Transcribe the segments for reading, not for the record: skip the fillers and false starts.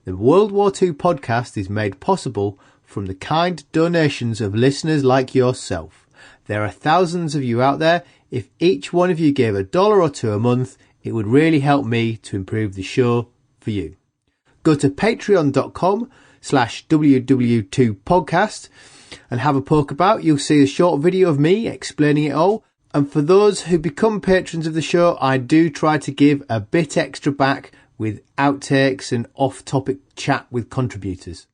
The World War II podcast is made possible from the kind donations of listeners like yourself. There are thousands of you out there. If each one of you gave $1 or $2 a month, it would really help me to improve the show for you. Go to patreon.com/WW2podcast and have a poke about. You'll see a short video of me explaining it all. And for those who become patrons of the show, I do try to give a bit extra back with outtakes and off-topic chat with contributors.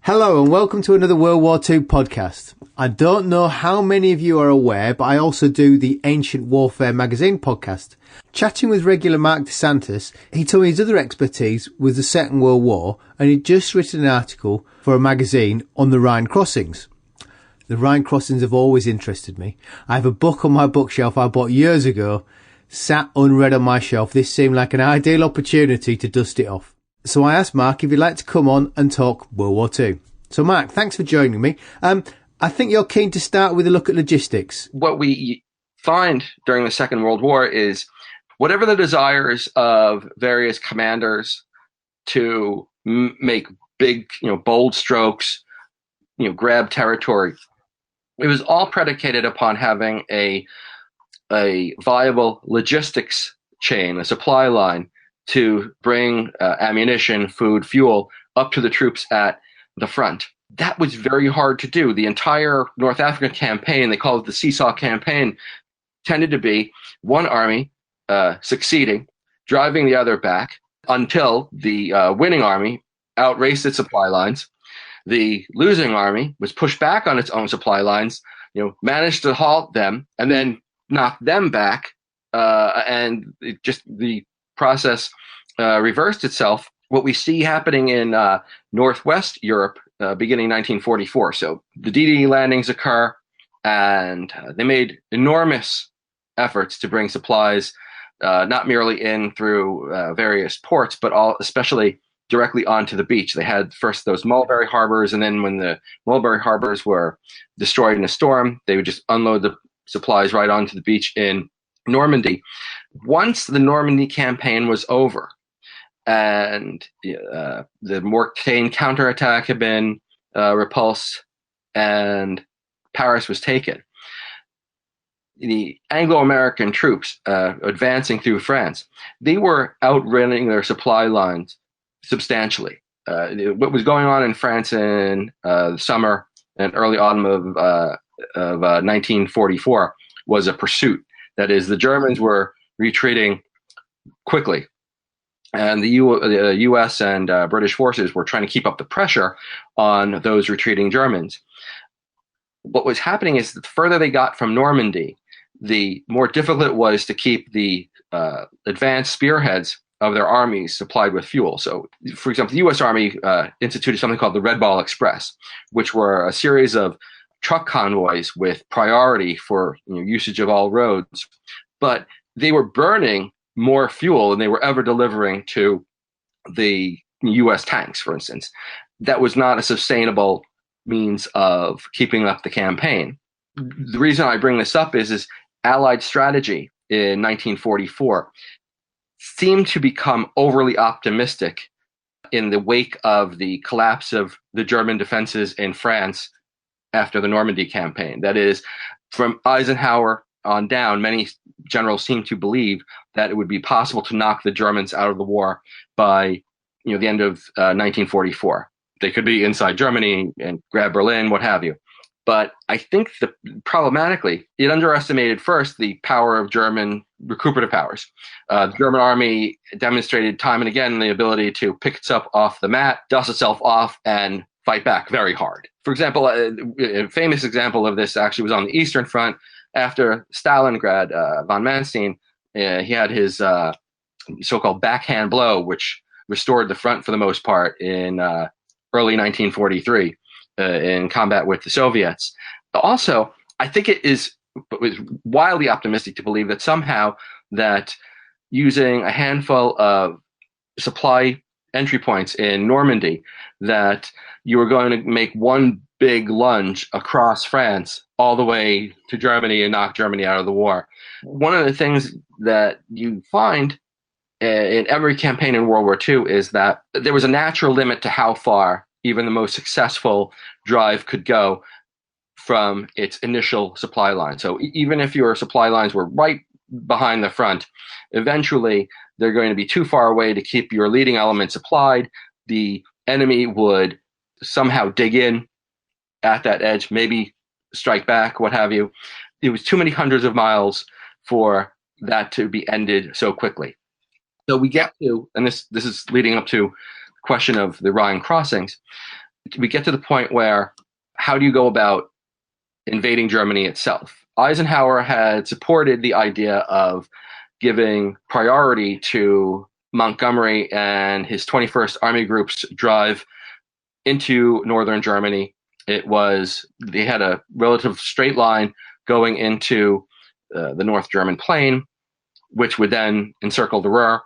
Hello and welcome to another World War II podcast. I don't know how many of you are aware, but I also do the Ancient Warfare magazine podcast. Chatting with regular Marc DeSantis, he told me his other expertise was the Second World War, and he'd just written an article for a magazine on the Rhine crossings. The Rhine crossings have always interested me. I have a book on my bookshelf I bought years ago, sat unread on my shelf. This seemed like an ideal opportunity to dust it off. So I asked Marc if he'd like to come on and talk World War II. So Marc, thanks for joining me. I think you're keen to start with a look at logistics. What we find during the Second World War is whatever the desires of various commanders to make big, bold strokes, grab territory, it was all predicated upon having a viable logistics chain, a supply line to bring ammunition, food, fuel up to the troops at the front. That was very hard to do. The entire North African campaign, they call it the Seesaw campaign, tended to be one army succeeding, driving the other back until the winning army outraced its supply lines. The losing army was pushed back on its own supply lines, managed to halt them, and then knock them back, and the process reversed itself. What we see happening in Northwest Europe beginning 1944. So the D-Day landings occur, and they made enormous efforts to bring supplies, not merely in through various ports, but especially directly onto the beach. They had first those mulberry harbors, and then when the mulberry harbors were destroyed in a storm, they would just unload the supplies right onto the beach in Normandy. Once the Normandy campaign was over and the Mortain counterattack had been repulsed and Paris was taken, the Anglo-American troops advancing through France, they were outrunning their supply lines substantially. What was going on in France in the summer and early autumn of 1944 was a pursuit. That is, the Germans were retreating quickly, and the U.S. and British forces were trying to keep up the pressure on those retreating Germans. What was happening is that the further they got from Normandy, the more difficult it was to keep the advanced spearheads of their armies supplied with fuel. So, for example, the U.S. Army instituted something called the Red Ball Express, which were a series of truck convoys with priority for usage of all roads. But they were burning more fuel than they were ever delivering to the U.S. tanks, for instance. That was not a sustainable means of keeping up the campaign. The reason I bring this up is Allied strategy in 1944 seemed to become overly optimistic in the wake of the collapse of the German defenses in France after the Normandy campaign. That is, from Eisenhower on down, many generals seemed to believe that it would be possible to knock the Germans out of the war by the end of 1944. They could be inside Germany and grab Berlin, what have you. But I think that problematically, it underestimated first the power of German recuperative powers. The German army demonstrated time and again the ability to pick itself off the mat, dust itself off, and fight back very hard. For example, a famous example of this actually was on the Eastern Front. After Stalingrad, von Manstein, he had his so-called backhand blow, which restored the front for the most part in early 1943 in combat with the Soviets. Also, I think it was wildly optimistic to believe that somehow that using a handful of supply entry points in Normandy, that you were going to make one big lunge across France all the way to Germany and knock Germany out of the war. One of the things that you find in every campaign in World War II is that there was a natural limit to how far even the most successful drive could go from its initial supply line. So even if your supply lines were right behind the front, eventually they're going to be too far away to keep your leading element supplied. The enemy would somehow dig in at that edge, maybe strike back, what have you. It was too many hundreds of miles for that to be ended so quickly. So we get to, and this is leading up to the question of the Rhine crossings, we get to the point where how do you go about invading Germany itself? Eisenhower had supported the idea of giving priority to Montgomery and his 21st Army Group's drive into northern Germany. They had a relative straight line going into the North German plain, which would then encircle the Ruhr,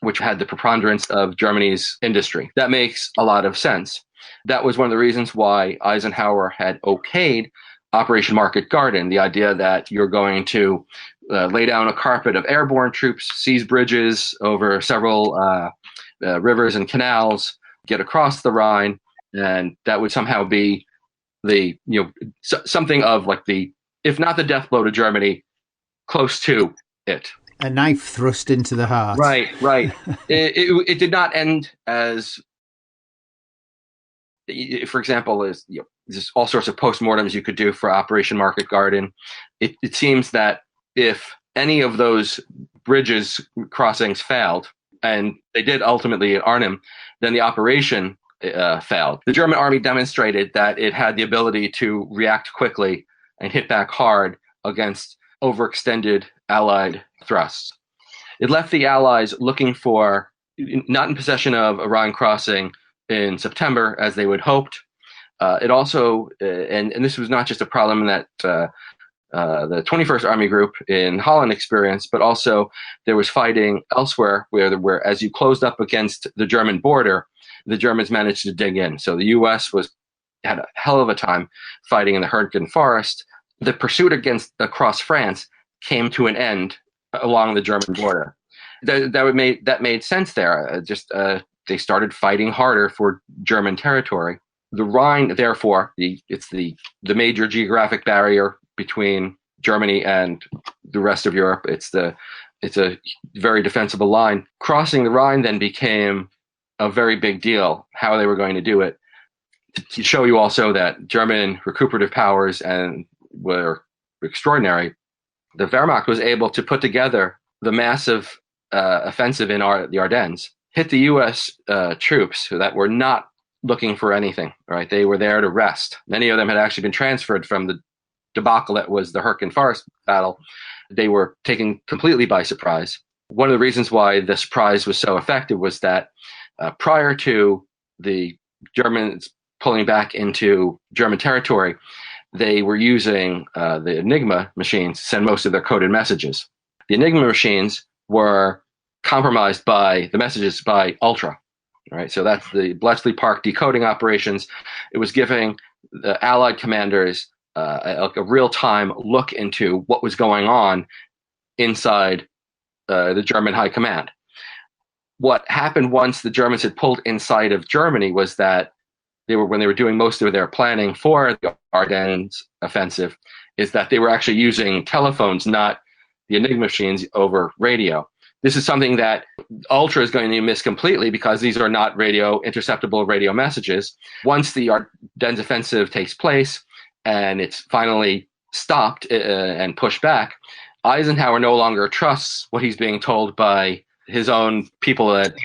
which had the preponderance of Germany's industry. That makes a lot of sense. That was one of the reasons why Eisenhower had okayed Operation Market Garden, the idea that you're going to lay down a carpet of airborne troops, seize bridges over several rivers and canals, get across the Rhine, and that would somehow be the, something of like the, if not the death blow to Germany, close to it. A knife thrust into the heart. Right. It did not end as, for example, there's all sorts of postmortems you could do for Operation Market Garden. It seems that if any of those bridges crossings failed, and they did ultimately at Arnhem, then the operation failed. The German army demonstrated that it had the ability to react quickly and hit back hard against overextended Allied thrusts. It left the Allies looking for, not in possession of a Rhine crossing in September as they would hoped. It also, and this was not just a problem that the 21st Army Group in Holland experienced, but also there was fighting elsewhere where as you closed up against the German border, the Germans managed to dig in. So the U.S. had a hell of a time fighting in the Hürtgen Forest. The pursuit across France came to an end along the German border. That made sense there. They started fighting harder for German territory. The Rhine, therefore, it's the major geographic barrier between Germany and the rest of Europe. It's a very defensible line. Crossing the Rhine then became a very big deal. How they were going to do it, to show you also that German recuperative powers were extraordinary. The Wehrmacht was able to put together the massive offensive in the Ardennes, hit the U.S. Troops that were not looking for anything, right? They were there to rest. Many of them had actually been transferred from the debacle that was the Hürtgen Forest battle. They were taken completely by surprise. One of the reasons why the surprise was so effective was that prior to the Germans pulling back into German territory, they were using the Enigma machines to send most of their coded messages. The Enigma machines were compromised by the messages by Ultra, right? So that's the Bletchley Park decoding operations. It was giving the Allied commanders a real-time look into what was going on inside the German high command. What happened once the Germans had pulled inside of Germany was that when they were doing most of their planning for the Ardennes offensive, is that they were actually using telephones, not the Enigma machines, over radio. This is something that Ultra is going to miss completely because these are not interceptable radio messages. Once the Ardennes offensive takes place and it's finally stopped and pushed back, Eisenhower no longer trusts what he's being told by his own people at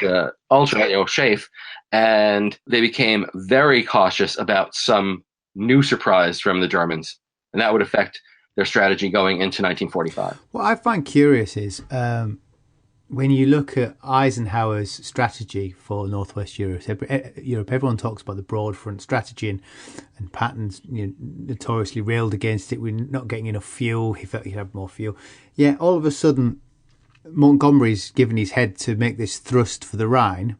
Ultra, Schaeff, and they became very cautious about some new surprise from the Germans, and that would affect their strategy going into 1945. What I find curious is when you look at Eisenhower's strategy for Northwest Europe, everyone talks about the broad front strategy, and Patton's notoriously railed against it. We're not getting enough fuel. He felt he'd have more fuel. Yeah, all of a sudden, Montgomery's given his head to make this thrust for the Rhine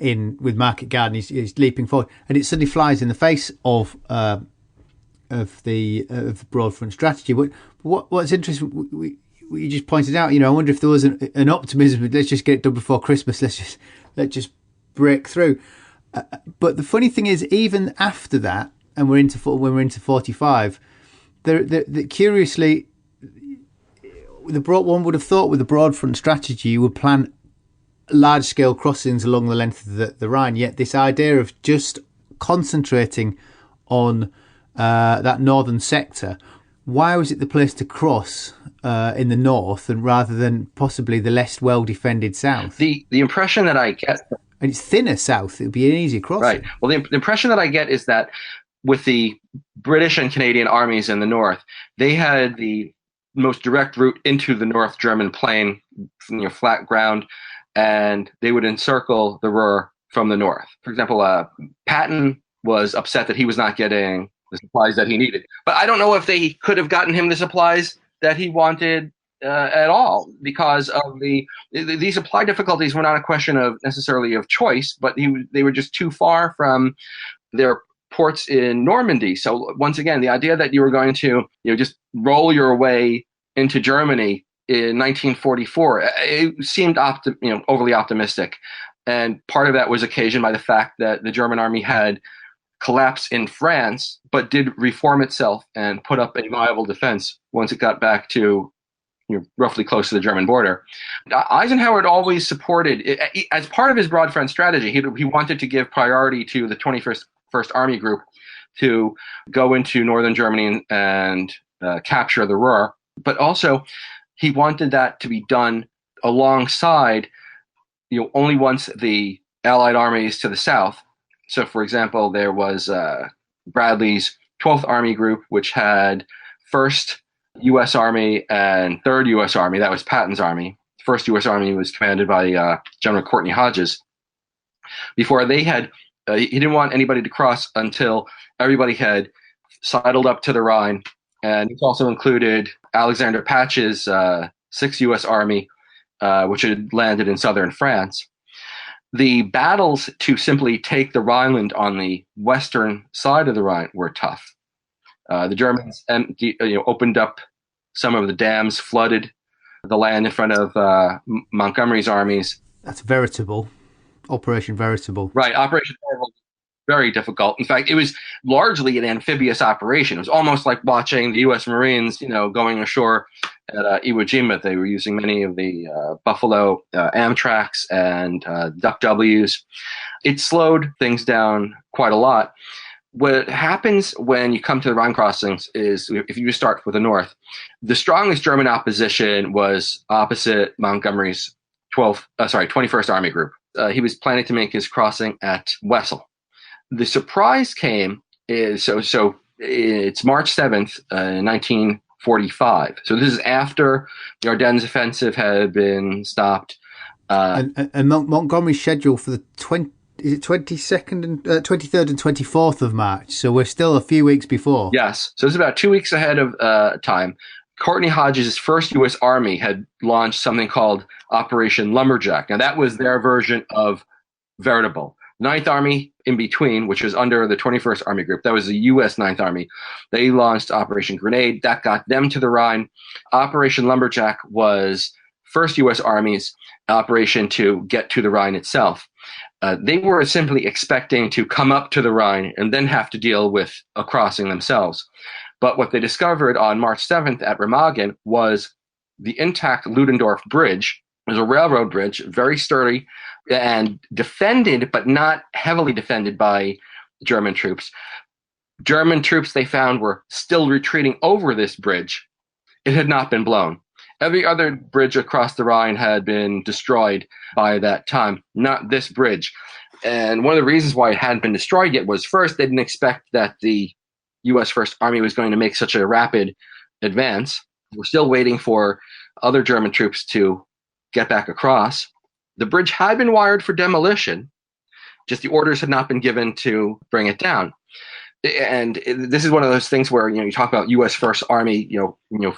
with Market Garden. He's leaping forward, and it suddenly flies in the face of the broad front strategy. But what's interesting, you just pointed out, I wonder if there was an optimism. Let's just get it done before Christmas. Let's just break through. But the funny thing is, even after that, and when we're into 45, curiously, one would have thought with the broad front strategy, you would plan large scale crossings along the length of the Rhine. Yet this idea of just concentrating on that northern sector, why was it the place to cross in the north, and rather than possibly the less well defended south? The impression that I get, and it's thinner south, it would be an easier crossing. Right. Well, the impression that I get is that with the British and Canadian armies in the north, they had the most direct route into the North German plain, flat ground, and they would encircle the Ruhr from the north. For example, Patton was upset that he was not getting the supplies that he needed. But I don't know if they could have gotten him the supplies that he wanted at all, because of the supply difficulties were not a question of necessarily of choice, but they were just too far from their ports in Normandy. So once again, the idea that you were going to just roll your way into Germany in 1944, it seemed overly optimistic. And part of that was occasioned by the fact that the German army had collapsed in France, but did reform itself and put up a viable defense once it got back to roughly close to the German border. Eisenhower had always supported, as part of his broad front strategy, he wanted to give priority to the 21st Army Group to go into northern Germany and capture the Ruhr. But also, he wanted that to be done alongside, only once the Allied armies to the south. So, for example, there was Bradley's 12th Army Group, which had 1st U.S. Army and 3rd U.S. Army. That was Patton's army. 1st U.S. Army was commanded by General Courtney Hodges. Before they had, he didn't want anybody to cross until everybody had sidled up to the Rhine. And this also included Alexander Patch's 6th U.S. Army, which had landed in southern France. The battles to simply take the Rhineland on the western side of the Rhine were tough. The Germans opened up some of the dams, flooded the land in front of Montgomery's armies. That's Operation Veritable. Right, Operation Veritable. Very difficult. In fact, it was largely an amphibious operation. It was almost like watching the U.S. Marines, going ashore at Iwo Jima. They were using many of the Buffalo Amtraks and Duck Ws. It slowed things down quite a lot. What happens when you come to the Rhine crossings is, if you start with the north, the strongest German opposition was opposite Montgomery's 21st Army Group. He was planning to make his crossing at Wesel. The surprise came so it's March 7th, 1945. So this is after the Ardennes offensive had been stopped. And Montgomery's scheduled for the 23rd and 24th of March. So we're still a few weeks before. Yes. So it's about 2 weeks ahead of time. Courtney Hodges' 1st U.S. Army had launched something called Operation Lumberjack. Now that was their version of Veritable. 9th Army in between, which was under the 21st Army Group. That was the U.S. 9th Army. They launched Operation Grenade. That got them to the Rhine. Operation Lumberjack was 1st U.S. Army's operation to get to the Rhine itself. They were simply expecting to come up to the Rhine and then have to deal with a crossing themselves. But what they discovered on March 7th at Remagen was the intact Ludendorff Bridge. It was a railroad bridge, very sturdy, and defended, but not heavily defended by German troops. German troops, they found, were still retreating over this bridge. It had not been blown. Every other bridge across the Rhine had been destroyed by that time, not this bridge. And one of the reasons why it hadn't been destroyed yet was, first, they didn't expect that the U.S. First Army was going to make such a rapid advance. We're still waiting for other German troops to get back across. The bridge had been wired for demolition, just the orders had not been given to bring it down. And this is one of those things where, you talk about U.S. First Army,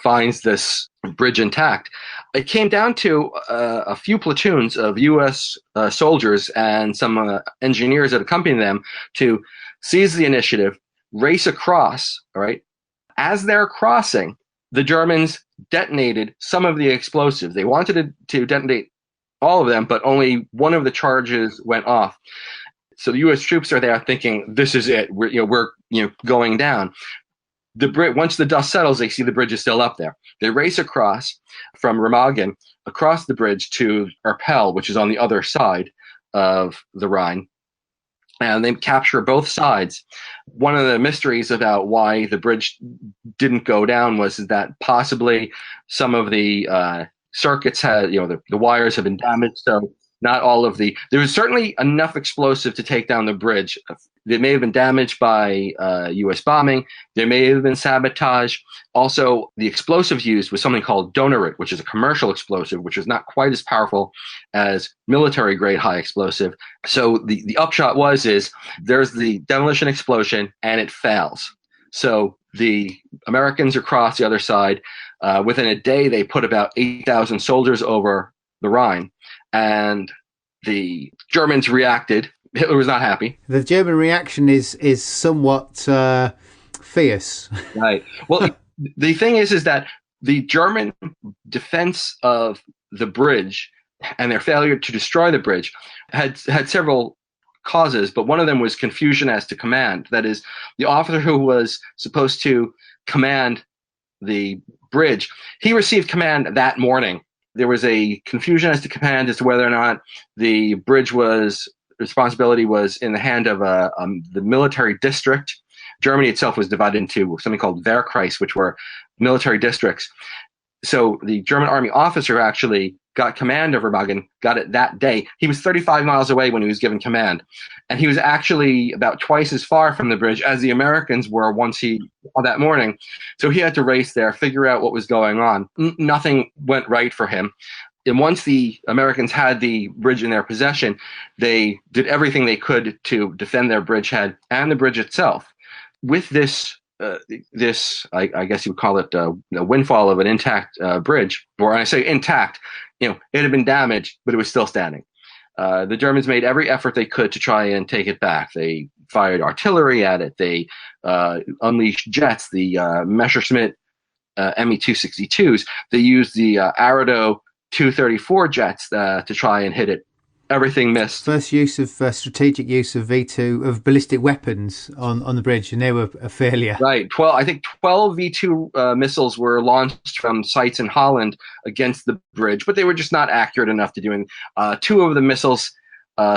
finds this bridge intact. It came down to a few platoons of U.S. Soldiers and some engineers that accompanied them to seize the initiative, race across. All right. As they're crossing, the Germans detonated some of the explosives. They wanted to detonate all of them, but only one of the charges went off. So the U.S. troops are there thinking, this is it. We're going down. Once the dust settles, they see the bridge is still up there. They race across from Remagen, across the bridge to Erpel, which is on the other side of the Rhine. And they capture both sides. One of the mysteries about why the bridge didn't go down was that possibly some of the circuits had, the wires have been damaged. So not all of there was certainly enough explosive to take down the bridge. It may have been damaged by U.S. bombing. There may have been sabotage. Also, the explosive used was something called Donnerit, which is a commercial explosive, which is not quite as powerful as military-grade high explosive. So the upshot is there's the demolition explosion, and it fails. So the Americans are across the other side. Within a day, they put about 8,000 soldiers over the Rhine, and the Germans reacted. Hitler was not happy. The German reaction is somewhat fierce. Right. Well, the thing is that the German defense of the bridge and their failure to destroy the bridge had several causes, but one of them was confusion as to command. That is, the officer who was supposed to command the bridge, he received command that morning. There was a confusion as to command as to whether or not the bridge responsibility was in the hand of the military district. Germany itself was divided into something called Wehrkreis, which were military districts. So the German army officer actually got command of Remagen, got it that day. He was 35 miles away when he was given command. And he was actually about twice as far from the bridge as the Americans were that morning. So he had to race there, figure out what was going on. Nothing went right for him. And once the Americans had the bridge in their possession, they did everything they could to defend their bridgehead and the bridge itself. With this, I guess you would call it a windfall of an intact bridge, or when I say intact, it had been damaged, but it was still standing. The Germans made every effort they could to try and take it back. They fired artillery at it. They unleashed jets, the Messerschmitt Me-262s. They used the Arado 234 jets to try and hit it. Everything missed. First use of strategic use of V2 of ballistic weapons on the bridge, and they were a failure. Right. 12 V2 missiles were launched from sites in Holland against the bridge, but they were just not accurate enough to do anything. 2 of the missiles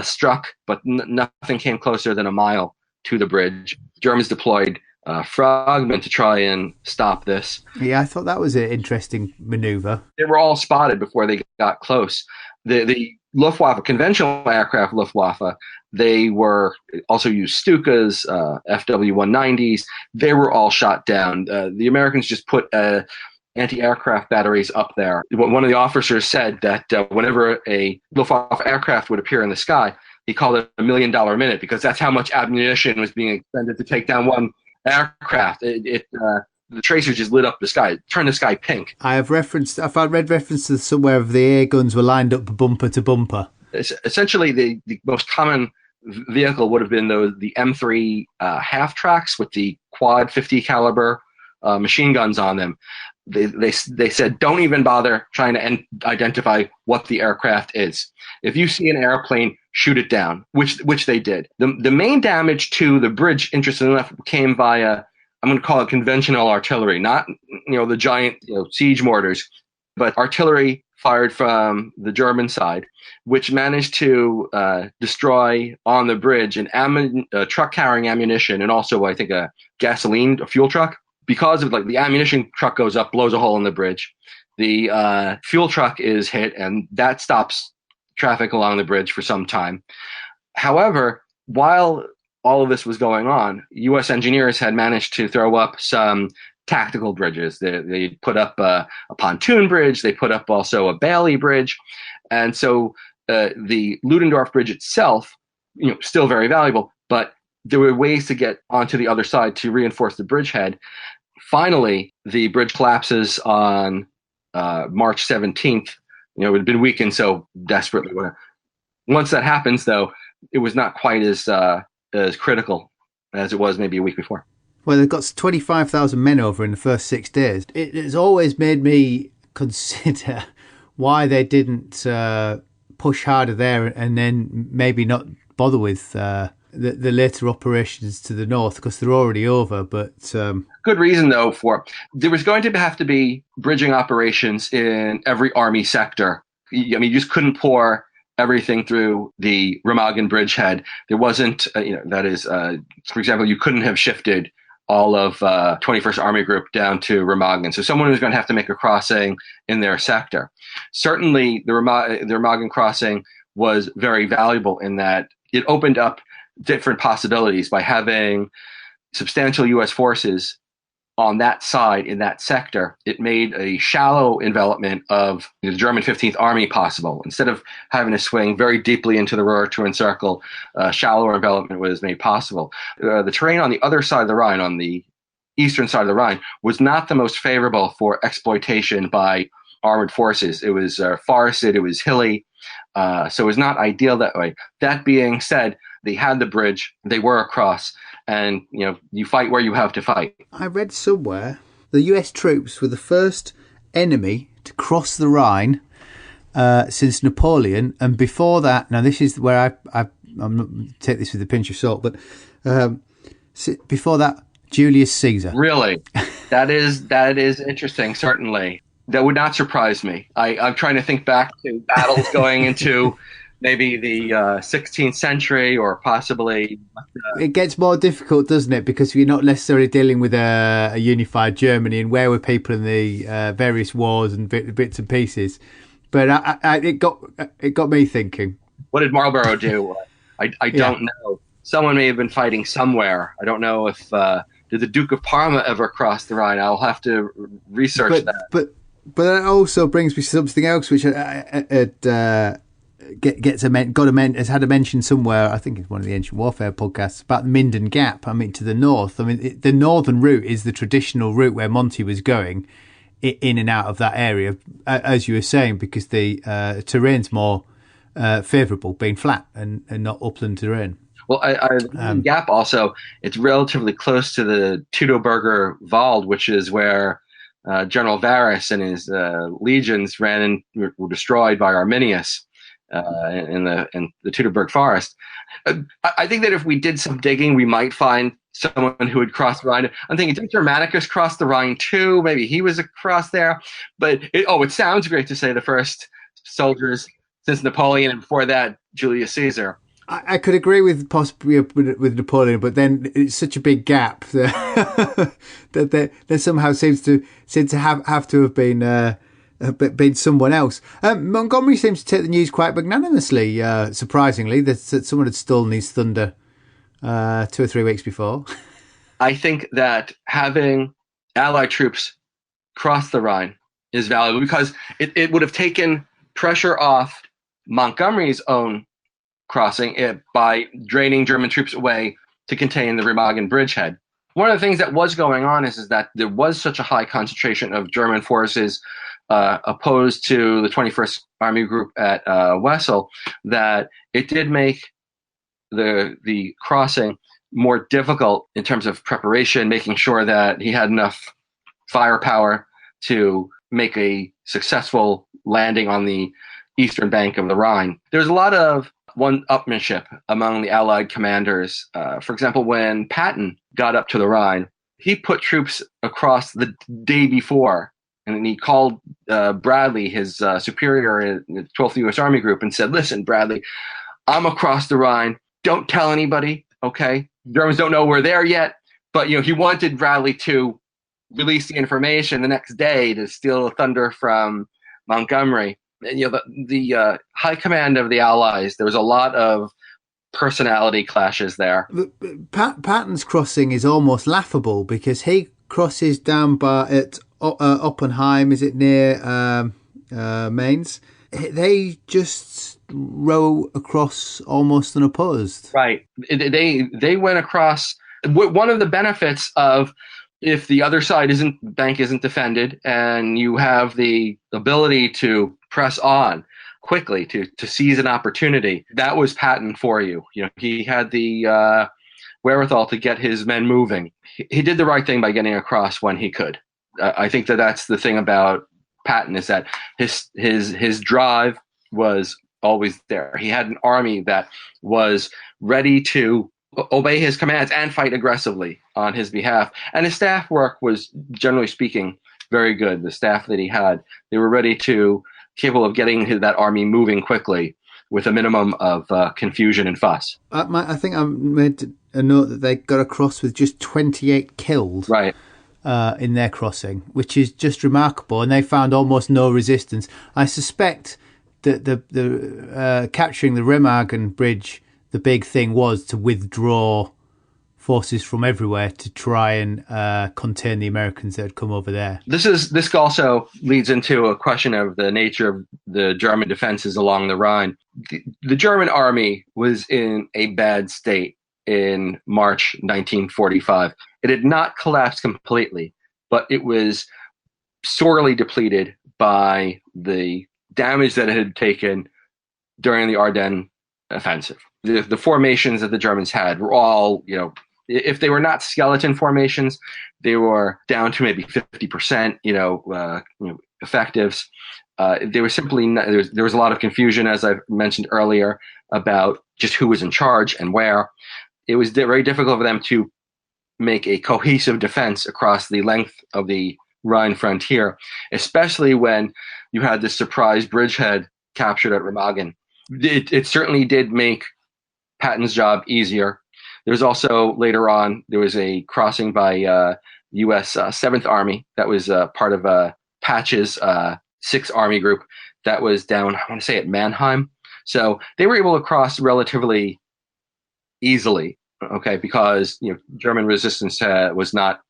struck, but nothing came closer than a mile to the bridge. Germans deployed frogmen to try and stop this. Yeah, I thought that was an interesting maneuver. They were all spotted before they got close. The Luftwaffe, conventional aircraft Luftwaffe, they were also used Stukas, FW-190s. They were all shot down. The Americans just put anti-aircraft batteries up there. One of the officers said that whenever a Luftwaffe aircraft would appear in the sky, he called it $1 million minute, because that's how much ammunition was being expended to take down one aircraft. The tracers just lit up the sky, turned the sky pink. I've read references somewhere of the air guns were lined up bumper to bumper. Essentially, the most common vehicle would have been the M3 half tracks with the quad 50 caliber machine guns on them. They said, don't even bother trying to identify what the aircraft is. If you see an airplane, shoot it down, which they did. The main damage to the bridge, interestingly enough, came via, I'm going to call it conventional artillery, not the giant siege mortars, but artillery fired from the German side, which managed to destroy on the bridge an truck carrying ammunition, and also I think a fuel truck. Because of the ammunition truck goes up, blows a hole in the bridge. The fuel truck is hit, and that stops traffic along the bridge for some time. However, while all of this was going on, U.S. engineers had managed to throw up some tactical bridges. They put up a pontoon bridge. They put up also a Bailey bridge. And so the Ludendorff Bridge itself, still very valuable, but there were ways to get onto the other side to reinforce the bridgehead. Finally, the bridge collapses on March 17th. It had been weakened so desperately. Once that happens, though, it was not quite as critical as it was maybe a week before. Well, they've got 25,000 men over in the first 6 days. It has always made me consider why they didn't push harder there and then maybe not bother with the later operations to the north, because they're already over. But good reason, though, for there was going to have to be bridging operations in every army sector. I mean, you just couldn't pour everything through the Remagen Bridgehead. There wasn't, that is, for example, you couldn't have shifted all of 21st Army Group down to Remagen. So someone was going to have to make a crossing in their sector. Certainly, the Remagen crossing was very valuable in that it opened up different possibilities by having substantial U.S. forces on that side in that sector. It made a shallow envelopment of the German 15th Army possible. Instead of having to swing very deeply into the Ruhr to encircle, shallower envelopment was made possible. The terrain on the other side of the Rhine, on the eastern side of the Rhine, was not the most favorable for exploitation by armored forces. It was forested, it was hilly, so it was not ideal that way. That being said, they had the bridge, they were across, and you fight where you have to fight. I read somewhere the US troops were the first enemy to cross the Rhine since Napoleon, and before that, now this is where I'm not take this with a pinch of salt, but before that, Julius Caesar. Really? That is interesting, certainly. That would not surprise me. I'm trying to think back to battles going into maybe the 16th century or possibly... It gets more difficult, doesn't it? Because you're not necessarily dealing with a unified Germany, and where were people in the various wars and bits and pieces. But it got me thinking. What did Marlborough do? I don't know. Someone may have been fighting somewhere. I don't know if... did the Duke of Parma ever cross the Rhine? I'll have to research that. But that also brings me to something else, which has had a mention somewhere. I think it's one of the Ancient Warfare podcasts about the Minden Gap. I mean, to the north. I mean, the northern route is the traditional route where Monty was going in and out of that area, as you were saying, because the terrain's more favourable, being flat and not upland terrain. Well, the Gap also, it's relatively close to the Teutoburger Wald, which is where General Varus and his legions ran and were destroyed by Arminius in the Teutoburg Forest. I think that if we did some digging, we might find someone who would cross the Rhine. I'm thinking, did Germanicus cross the Rhine too? Maybe he was across there. But it sounds great to say the first soldiers since Napoleon, and before that, Julius Caesar. I could agree with possibly with Napoleon, but then it's such a big gap that there somehow seems to have to have been someone else. Montgomery seems to take the news quite magnanimously. Surprisingly, that someone had stolen his thunder 2 or 3 weeks before. I think that having Allied troops cross the Rhine is valuable because it would have taken pressure off Montgomery's own crossing it by draining German troops away to contain the Remagen Bridgehead. One of the things that was going on is that there was such a high concentration of German forces opposed to the 21st Army Group at Wesel that it did make the crossing more difficult in terms of preparation, making sure that he had enough firepower to make a successful landing on the eastern bank of the Rhine. There's a lot of one-upmanship among the Allied commanders. For example, when Patton got up to the Rhine, he put troops across the day before, and he called Bradley, his superior in the 12th U.S. Army Group, and said, "Listen, Bradley, I'm across the Rhine. Don't tell anybody, okay? Germans don't know we're there yet." But he wanted Bradley to release the information the next day to steal thunder from Montgomery. And, the high command of the Allies, there was a lot of personality clashes there. Patton's crossing is almost laughable because he crosses down at Oppenheim, is it near Mainz? They just row across almost unopposed. Right. They went across. One of the benefits of if the other side bank isn't defended and you have the ability to press on quickly to seize an opportunity, that was Patton for you. He had the wherewithal to get his men moving. He did the right thing by getting across when he could. I think that's the thing about Patton, is that his drive was always there. He had an army that was ready to obey his commands and fight aggressively on his behalf. And his staff work was, generally speaking, very good. The staff that he had, they were capable of getting that army moving quickly with a minimum of confusion and fuss. I think I made a note that they got across with just 28 killed. Right. In their crossing, which is just remarkable, and they found almost no resistance. I suspect that the capturing the Remagen Bridge, the big thing was to withdraw forces from everywhere to try and contain the Americans that had come over there. This also leads into a question of the nature of the German defenses along the Rhine. The German army was in a bad state in March 1945. It had not collapsed completely, but it was sorely depleted by the damage that it had taken during the Ardennes offensive. The formations that the Germans had were all, if they were not skeleton formations, they were down to maybe 50%, effectives. They were simply not, there was a lot of confusion, as I mentioned earlier, about just who was in charge and where. It was very difficult for them to make a cohesive defense across the length of the Rhine frontier, especially when you had this surprise bridgehead captured at Remagen. It certainly did make Patton's job easier. There was also, later on, there was a crossing by U.S. 7th Army that was part of Patch's 6th Army group that was down, I want to say, at Mannheim. So they were able to cross relatively easily, okay, because German resistance was not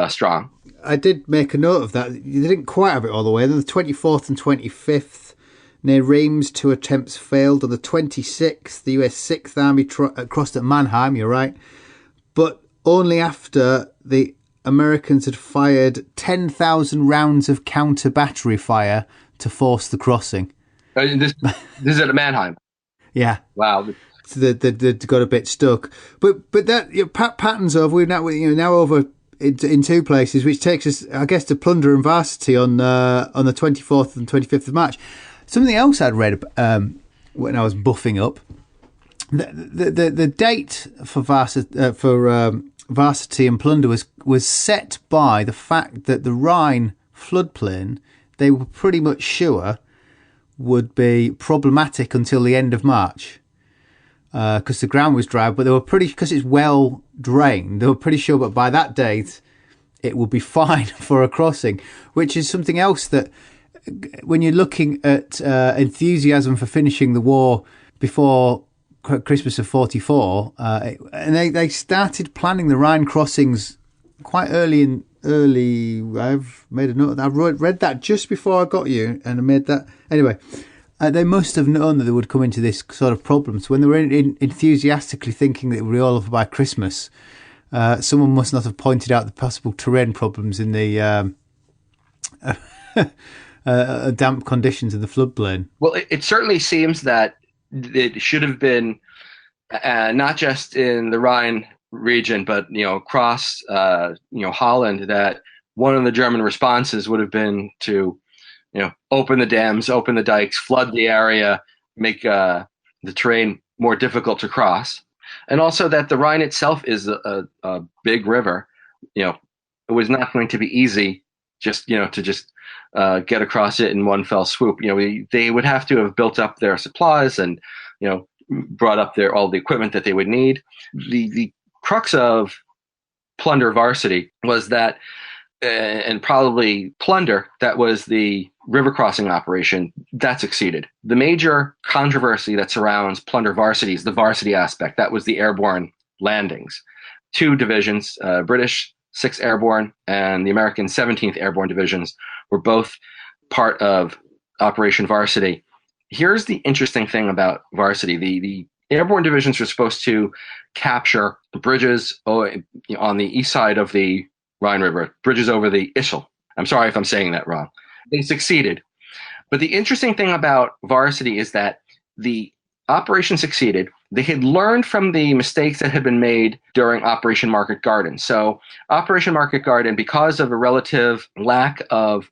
strong. I did make a note of that. They didn't quite have it all the way. Then the 24th and 25th near Reims, 2 attempts failed. On the 26th, the US 6th Army crossed at Mannheim, you're right, but only after the Americans had fired 10,000 rounds of counter-battery fire to force the crossing. This is at Mannheim? Yeah. Wow. So they got a bit stuck, but that Patton's over. We're now over in 2 places, which takes us, I guess, to Plunder and Varsity on the 24th and 25th of March. Something else I'd read when I was buffing up, the date for Varsity and Plunder was set by the fact that the Rhine floodplain, they were pretty much sure, would be problematic until the end of March. Because the ground was dry, but they were because it's well drained, they were pretty sure that by that date it would be fine for a crossing, which is something else that, when you're looking at enthusiasm for finishing the war before Christmas of 44, and they started planning the Rhine crossings quite early. I've made a note of that. I read that just before I got you, and I made that anyway. They must have known that they would come into this sort of problem. So when they were enthusiastically thinking that it would be all over by Christmas, someone must not have pointed out the possible terrain problems in the damp conditions of the floodplain. Well, it certainly seems that it should have been not just in the Rhine region, but across Holland, that one of the German responses would have been to open the dams, open the dikes, flood the area, make the terrain more difficult to cross. And also that the Rhine itself is a big river. It was not going to be easy to get across it in one fell swoop. They would have to have built up their supplies and, brought up all the equipment that they would need. The crux of Plunder Varsity was that, and probably Plunder, that was the river crossing operation, that succeeded. The major controversy that surrounds Plunder Varsity is the Varsity aspect. That was the airborne landings. 2 divisions, British 6th Airborne and the American 17th Airborne divisions, were both part of Operation Varsity. Here's the interesting thing about Varsity. The airborne divisions were supposed to capture bridges on the east side of the Rhine River, bridges over the Ischl. I'm sorry if I'm saying that wrong. They succeeded. But the interesting thing about Varsity is that the operation succeeded. They had learned from the mistakes that had been made during Operation Market Garden. So Operation Market Garden, because of a relative lack of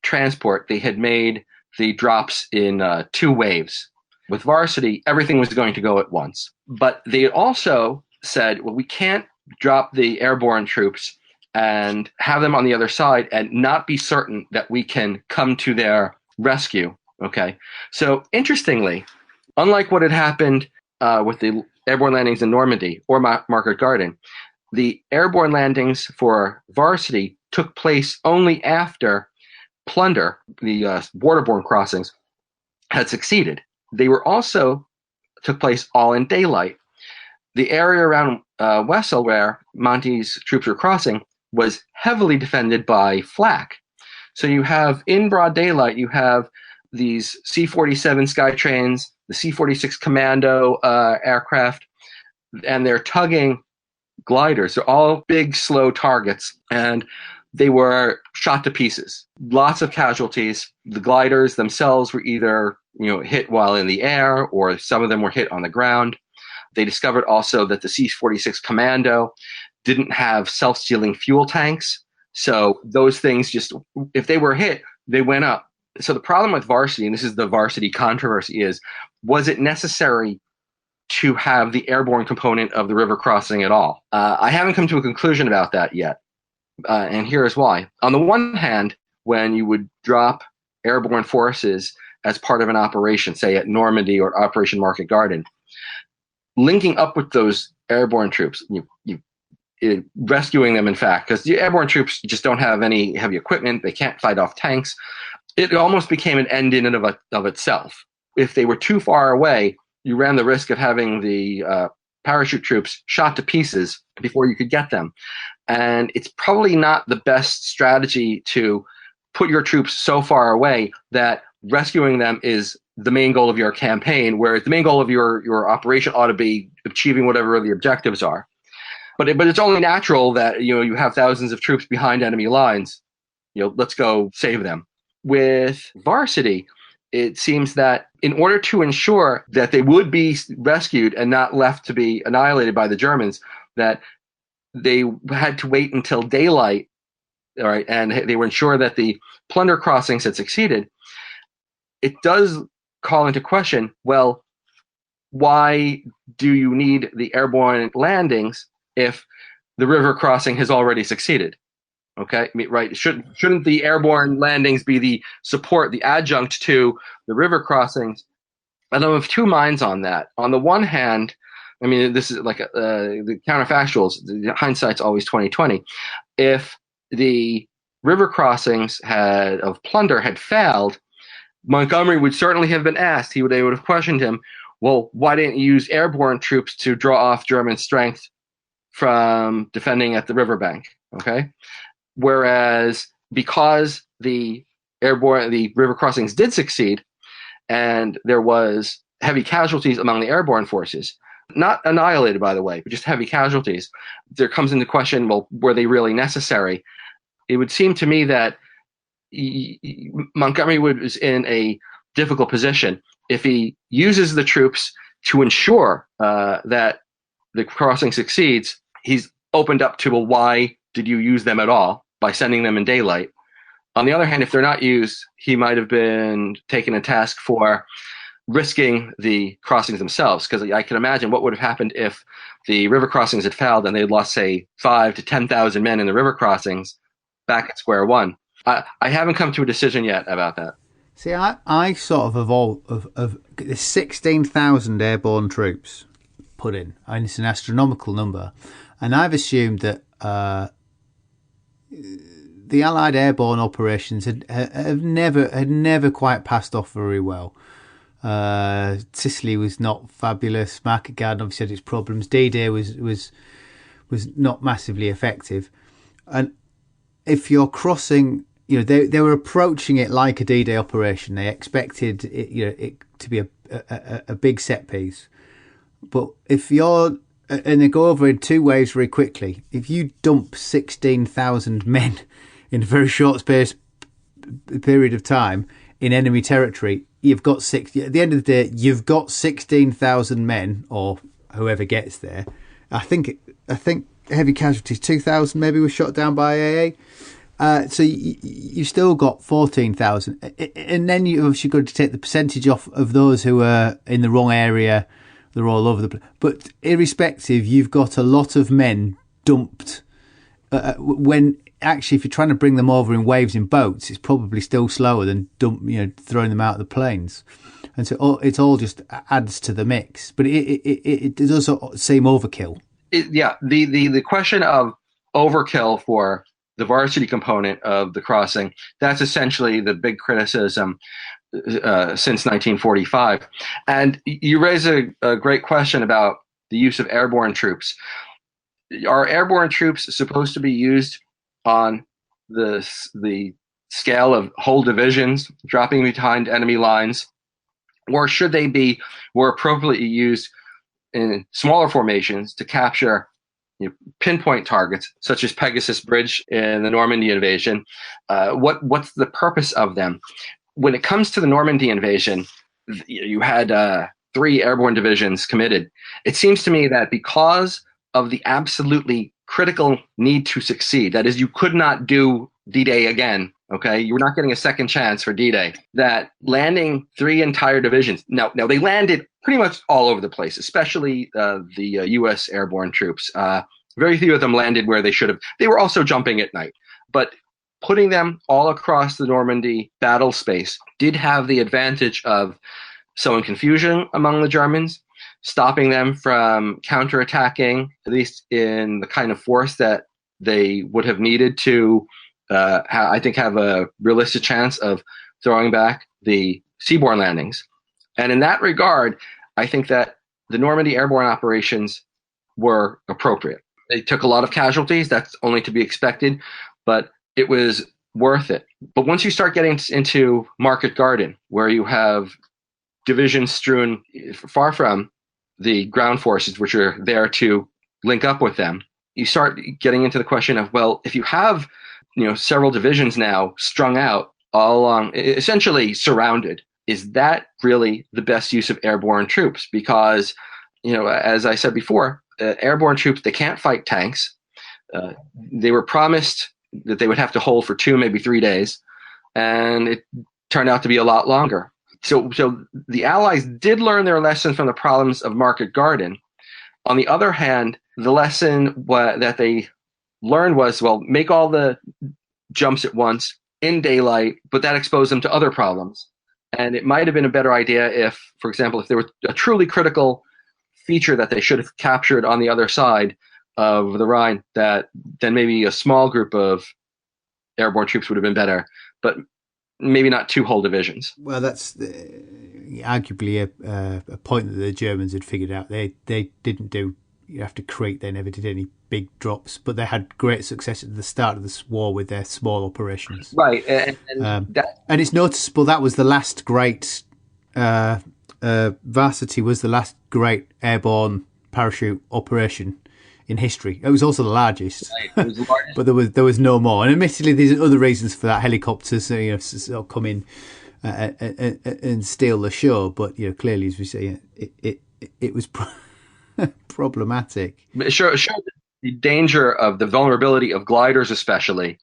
transport, they had made the drops in 2 waves. With Varsity, everything was going to go at once. But they had also said, well, we can't drop the airborne troops and have them on the other side and not be certain that we can come to their rescue. Okay. So interestingly, unlike what had happened with the airborne landings in Normandy or Market Garden, the airborne landings for Varsity took place only after Plunder, the borderborne crossings, had succeeded. They were also took place all in daylight. The area around Wessel, where Monty's troops were crossing, was heavily defended by flak. So you have, in broad daylight, you have these C-47 Skytrains, the C-46 Commando aircraft, and they're tugging gliders. They're all big, slow targets, and they were shot to pieces. Lots of casualties. The gliders themselves were either hit while in the air, or some of them were hit on the ground. They discovered also that the C-46 Commando didn't have self-sealing fuel tanks. So those things just, if they were hit, they went up. So the problem with Varsity, and this is the Varsity controversy, is was it necessary to have the airborne component of the river crossing at all? I haven't come to a conclusion about that yet. And here's why. On the one hand, when you would drop airborne forces as part of an operation, say at Normandy or Operation Market Garden, linking up with those airborne troops, rescuing them, in fact, because the airborne troops just don't have any heavy equipment. They can't fight off tanks. It almost became an end in and of itself. If they were too far away, you ran the risk of having the parachute troops shot to pieces before you could get them. And it's probably not the best strategy to put your troops so far away that rescuing them is the main goal of your campaign, whereas the main goal of your operation ought to be achieving whatever the objectives are. But it's only natural that you have thousands of troops behind enemy lines. Let's go save them. With Varsity, it seems that in order to ensure that they would be rescued and not left to be annihilated by the Germans, that they had to wait until daylight, all right, and they were ensured that the Plunder crossings had succeeded. It does call into question, well, why do you need the airborne landings if the river crossing has already succeeded? Okay, right? Shouldn't the airborne landings be the support, the adjunct to the river crossings? And I'm of two minds on that. On the one hand, I mean, this is like the counterfactuals. The hindsight's always 20/20. If the river crossings of Plunder had failed, Montgomery would certainly have been asked. They would have questioned him. Well, why didn't you use airborne troops to draw off German strength from defending at the riverbank? Okay. Whereas because the river crossings did succeed, and there was heavy casualties among the airborne forces, not annihilated, by the way, but just heavy casualties, there comes into question, well, were they really necessary? It would seem to me that Montgomery was in a difficult position. If he uses the troops to ensure that the crossing succeeds, he's opened up to, well, why did you use them at all by sending them in daylight? On the other hand, if they're not used, he might have been taken a task for risking the crossings themselves, because I can imagine what would have happened if the river crossings had failed and they had lost, say, 5,000 to 10,000 men in the river crossings back at square one. I haven't come to a decision yet about that. See, I sort of evolved of 16,000 airborne troops put in, and it's an astronomical number, and I've assumed that the Allied airborne operations had never quite passed off very well. Sicily was not fabulous. Market Garden obviously had its problems. D-Day was not massively effective, and if you're crossing, they were approaching it like a D-Day operation. They expected it to be a big set piece, but and they go over in two waves very quickly. If you dump 16,000 men in a very short period of time in enemy territory, you've got at the end of the day, you've got 16,000 men or whoever gets there. I think heavy casualties, 2,000 maybe were shot down by AA. So you still got 14,000, and then you obviously got to take the percentage off of those who are in the wrong area. They're all over the place. But irrespective, you've got a lot of men dumped. When actually, if you're trying to bring them over in waves in boats, it's probably still slower than throwing them out of the planes. And so it's all just adds to the mix. But it does seem overkill. The question of overkill for the varsity component of the crossing, that's essentially the big criticism since 1945. And you raise a great question about the use of airborne troops. Are airborne troops supposed to be used on the scale of whole divisions dropping behind enemy lines, or should they be more appropriately used in smaller formations to capture pinpoint targets, such as Pegasus Bridge in the Normandy invasion? What's the purpose of them? When it comes to the Normandy invasion, you had 3 airborne divisions committed. It seems to me that because of the absolutely critical need to succeed, that is, you could not do D-Day again, okay? You were not getting a second chance for D-Day, that landing 3 entire divisions, now they landed pretty much all over the place, especially the U.S. airborne troops. Very few of them landed where they should have. They were also jumping at night. But putting them all across the Normandy battle space did have the advantage of sowing confusion among the Germans, stopping them from counterattacking, at least in the kind of force that they would have needed to, I think, have a realistic chance of throwing back the seaborne landings. And in that regard, I think that the Normandy airborne operations were appropriate. They took a lot of casualties. That's only to be expected, but it was worth it. But once you start getting into Market Garden, where you have divisions strewn far from the ground forces, which are there to link up with them, you start getting into the question of, well, if you have, several divisions now strung out all along, essentially surrounded, is that really the best use of airborne troops? Because, as I said before, airborne troops, they can't fight tanks. They were promised that they would have to hold for 2, maybe 3 days, and it turned out to be a lot longer. So the Allies did learn their lesson from the problems of Market Garden. On the other hand, the lesson that they learned was, well, make all the jumps at once in daylight, but that exposed them to other problems. And it might have been a better idea if, for example, if there were a truly critical feature that they should have captured on the other side of the Rhine, that then maybe a small group of airborne troops would have been better, but maybe not 2 whole divisions. Well, that's arguably a point that the Germans had figured out. They didn't do, after Crete, they never did any big drops, but they had great success at the start of this war with their small operations. Right. And it's noticeable that was the last great, Varsity was the last great airborne parachute operation in history. It was also the largest, right. It was the largest. But there was no more. And admittedly, there's other reasons for that. Helicopters, come in and steal the show. But clearly, as we say, it was problematic. It showed the danger of the vulnerability of gliders, especially.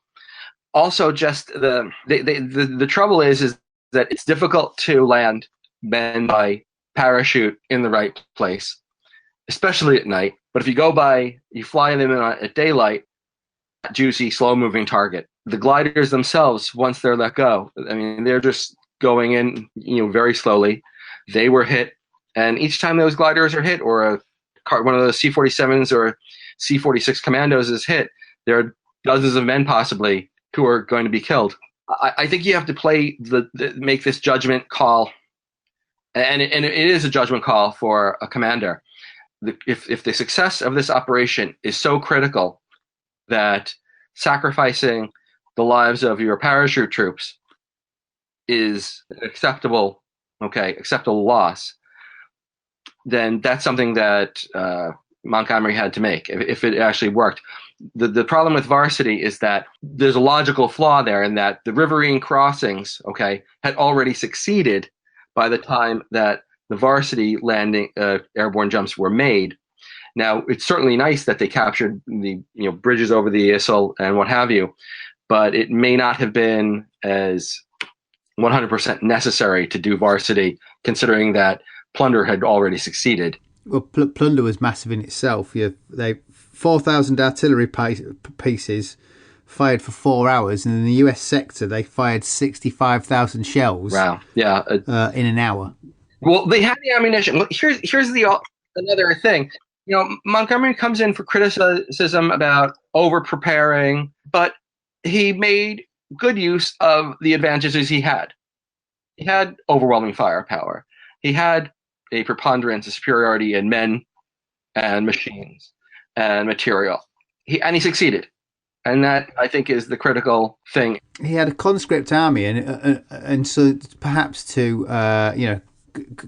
Also, just the trouble is that it's difficult to land men by parachute in the right place, especially at night. But if you fly them in at daylight, juicy, slow-moving target. The gliders themselves, once they're let go, I mean, they're just going in, very slowly. They were hit, and each time those gliders are hit, or one of the C-47s or C-46 commandos is hit, there are dozens of men possibly who are going to be killed. I think you have to make this judgment call, and it is a judgment call for a commander. If the success of this operation is so critical that sacrificing the lives of your parachute troops is an acceptable loss, then that's something that Montgomery had to make if it actually worked. The problem with Varsity is that there's a logical flaw there in that the riverine crossings, had already succeeded, by the time that the Varsity landing airborne jumps were made. Now, it's certainly nice that they captured the bridges over the Yssel and what have you, but it may not have been as 100% necessary to do Varsity, considering that Plunder had already succeeded. Well, Plunder was massive in itself. They 4,000 artillery pieces fired for 4 hours, and in the US sector they fired 65,000 shells. Wow! Yeah, in an hour. Well, they had the ammunition. Look, here's another thing. Montgomery comes in for criticism about over preparing, but he made good use of the advantages he had. He had overwhelming firepower. He had a preponderance of superiority in men and machines and material. He succeeded. And that, I think, is the critical thing. He had a conscript army, and so perhaps to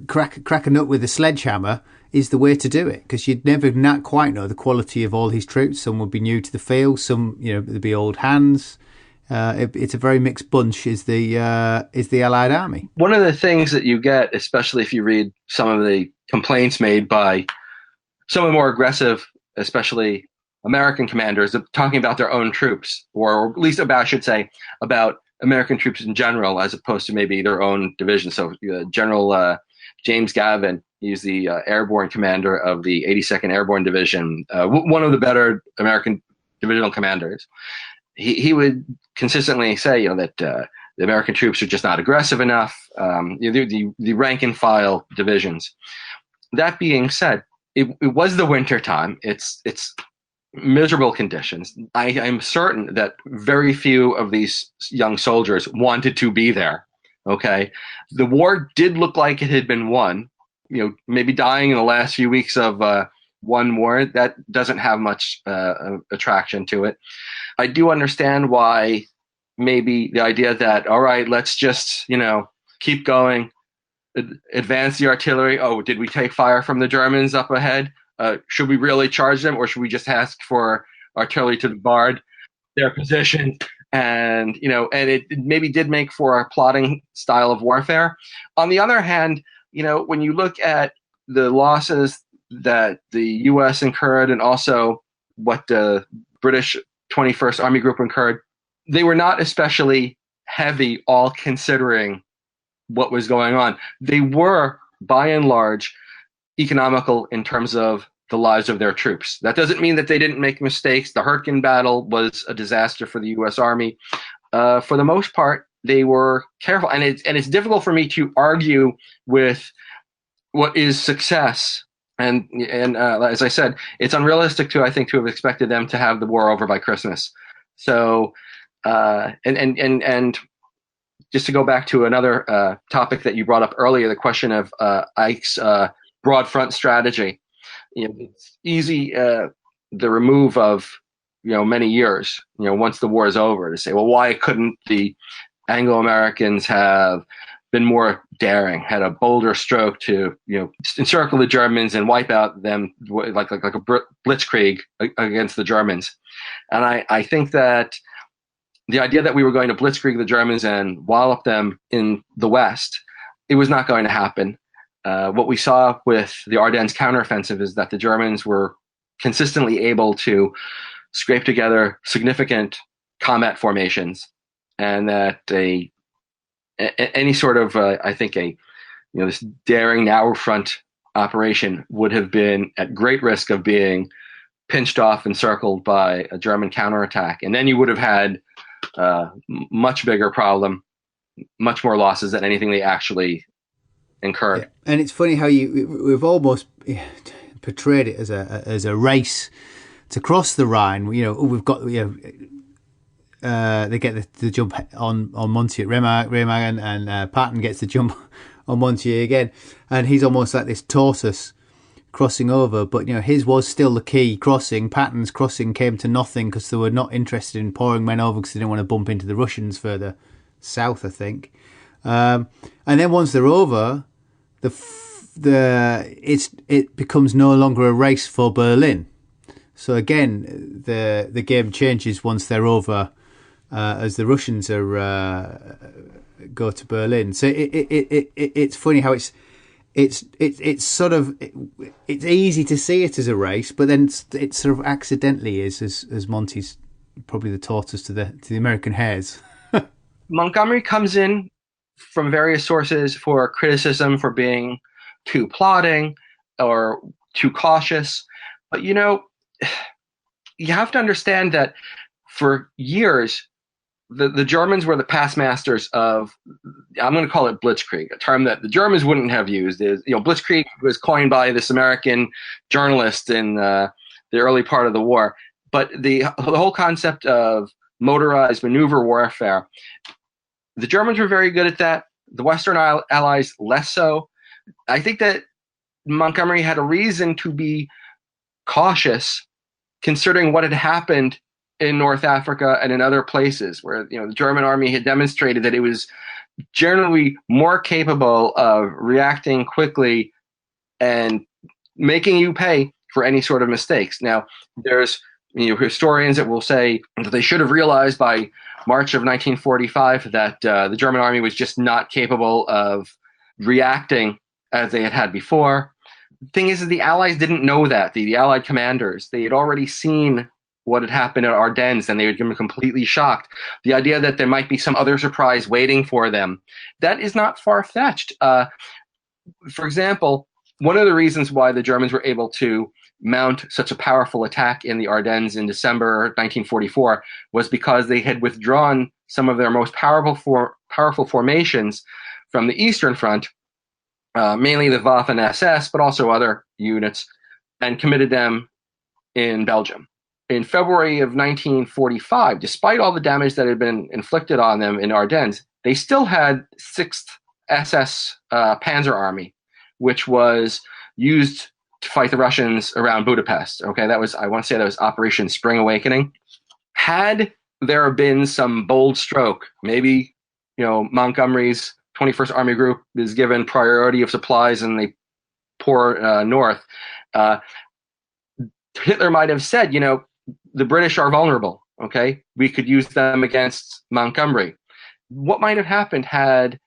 crack a nut with a sledgehammer is the way to do it, because you'd never not quite know the quality of all his troops. Some would be new to the field, some there'd be old hands. It's a very mixed bunch. Is the Allied army. One of the things that you get, especially if you read some of the complaints made by some of the more aggressive, especially American commanders, talking about their own troops, or at least I should say about American troops in general, as opposed to maybe their own division. So General James Gavin, he's the airborne commander of the 82nd Airborne Division, one of the better American divisional commanders. He would consistently say, that the American troops are just not aggressive enough. The rank and file divisions. That being said, it was the winter time. It's miserable conditions. I'm certain that very few of these young soldiers wanted to be there. Okay, the war did look like it had been won. Maybe dying in the last few weeks of one war, that doesn't have much attraction to it. I do understand why maybe the idea that, all right, let's just keep going, advance the artillery. Oh, did we take fire from the Germans up ahead? Should we really charge them, or should we just ask for artillery to guard their position? And it maybe did make for a plotting style of warfare. On the other hand, when you look at the losses that the U.S. incurred, and also what the British 21st Army Group incurred, they were not especially heavy, all considering what was going on. They were, by and large, economical in terms of the lives of their troops. That doesn't mean that they didn't make mistakes. The Hürtgen battle was a disaster for the U.S. Army. For the most part, they were careful, and it's difficult for me to argue with what is success. And as I said, it's unrealistic to have expected them to have the war over by Christmas. So and just to go back to another topic that you brought up earlier, the question of Ike's broad front strategy. It's easy, the remove of many years, once the war is over, to say, well, why couldn't the Anglo-Americans have been more daring, had a bolder stroke to encircle the Germans and wipe out them like a blitzkrieg against the Germans. And I think that the idea that we were going to blitzkrieg the Germans and wallop them in the West, it was not going to happen. What we saw with the Ardennes counteroffensive is that the Germans were consistently able to scrape together significant combat formations, and that any sort of this daring narrow front operation would have been at great risk of being pinched off and circled by a German counterattack, and then you would have had much bigger problem, much more losses than anything they actually incurred. Yeah. And it's funny how we've almost portrayed it as a race to cross the Rhine. We've got they get the jump on Monty at Remagen, and Patton gets the jump on Monty again, and he's almost like this tortoise crossing over. But his was still the key crossing. Patton's crossing came to nothing because they were not interested in pouring men over because they didn't want to bump into the Russians further south, I think. And then once they're over, it becomes no longer a race for Berlin. So again, the game changes once they're over as the Russians are go to Berlin. So it's funny how it's sort of it's easy to see it as a race, but then it sort of accidentally is, as Monty's probably the tortoise to the American hares. Montgomery comes in from various sources for criticism for being too plodding or too cautious. But, you have to understand that for years, the Germans were the past masters of, I'm going to call it blitzkrieg, a term that the Germans wouldn't have used. Blitzkrieg was coined by this American journalist in the early part of the war. But the whole concept of motorized maneuver warfare, the Germans were very good at that. The Western Allies less so. I think that Montgomery had a reason to be cautious, considering what had happened in North Africa and in other places where the German army had demonstrated that it was generally more capable of reacting quickly and making you pay for any sort of mistakes. Now, there's historians that will say that they should have realized by March of 1945 that the German army was just not capable of reacting as they had before. The thing is the Allies didn't know that. The Allied commanders, they had already seen what had happened at Ardennes, and they had been completely shocked. The idea that there might be some other surprise waiting for them, that is not far-fetched. For example, one of the reasons why the Germans were able to mount such a powerful attack in the Ardennes in December 1944 was because they had withdrawn some of their most powerful formations from the Eastern Front, mainly the Waffen-SS, but also other units, and committed them in Belgium. In February of 1945, despite all the damage that had been inflicted on them in Ardennes, they still had 6th SS Panzer Army, which was used to fight the Russians around Budapest. Okay, I want to say that was Operation Spring Awakening. Had there been some bold stroke, maybe, Montgomery's 21st Army Group is given priority of supplies and they pour north, Hitler might have said, the British are vulnerable, okay? We could use them against Montgomery. What might have happened had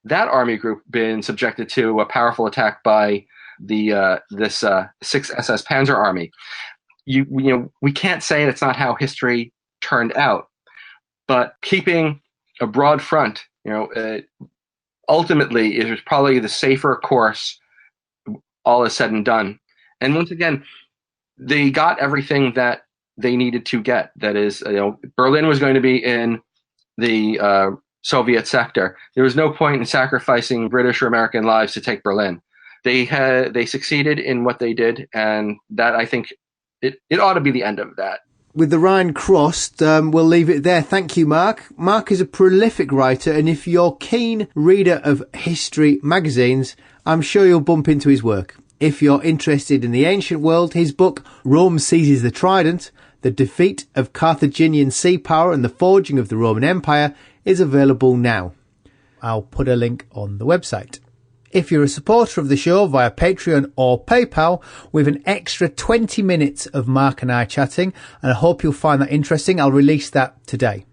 that army group been subjected to a powerful attack by this 6th SS Panzer Army? We can't say that's not how history turned out, but keeping a broad front, ultimately is probably the safer course, all is said and done. And once again, they got everything that they needed to get. That is, Berlin was going to be in the Soviet sector. There was no point in sacrificing British or American lives to take Berlin. They succeeded in what they did, and that, I think, it ought to be the end of that. With the Rhine crossed, we'll leave it there. Thank you, Marc. Marc is a prolific writer, and if you're a keen reader of history magazines, I'm sure you'll bump into his work. If you're interested in the ancient world, his book, Rome Seizes the Trident, The Defeat of Carthaginian Sea Power and the Forging of the Roman Empire, is available now. I'll put a link on the website. If you're a supporter of the show via Patreon or PayPal, we have an extra 20 minutes of Marc and I chatting, and I hope you'll find that interesting. I'll release that today.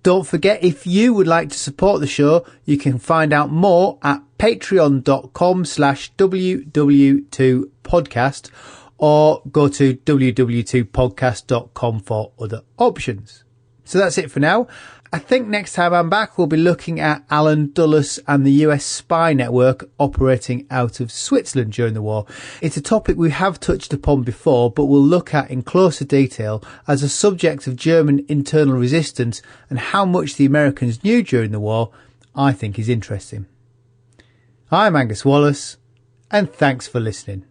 Don't forget, if you would like to support the show, you can find out more at patreon.com/WW2podcast or go to www2podcast.com for other options. So that's it for now. I think next time I'm back, we'll be looking at Alan Dulles and the US spy network operating out of Switzerland during the war. It's a topic we have touched upon before, but we'll look at in closer detail as a subject of German internal resistance and how much the Americans knew during the war, I think is interesting. I'm Angus Wallace, and thanks for listening.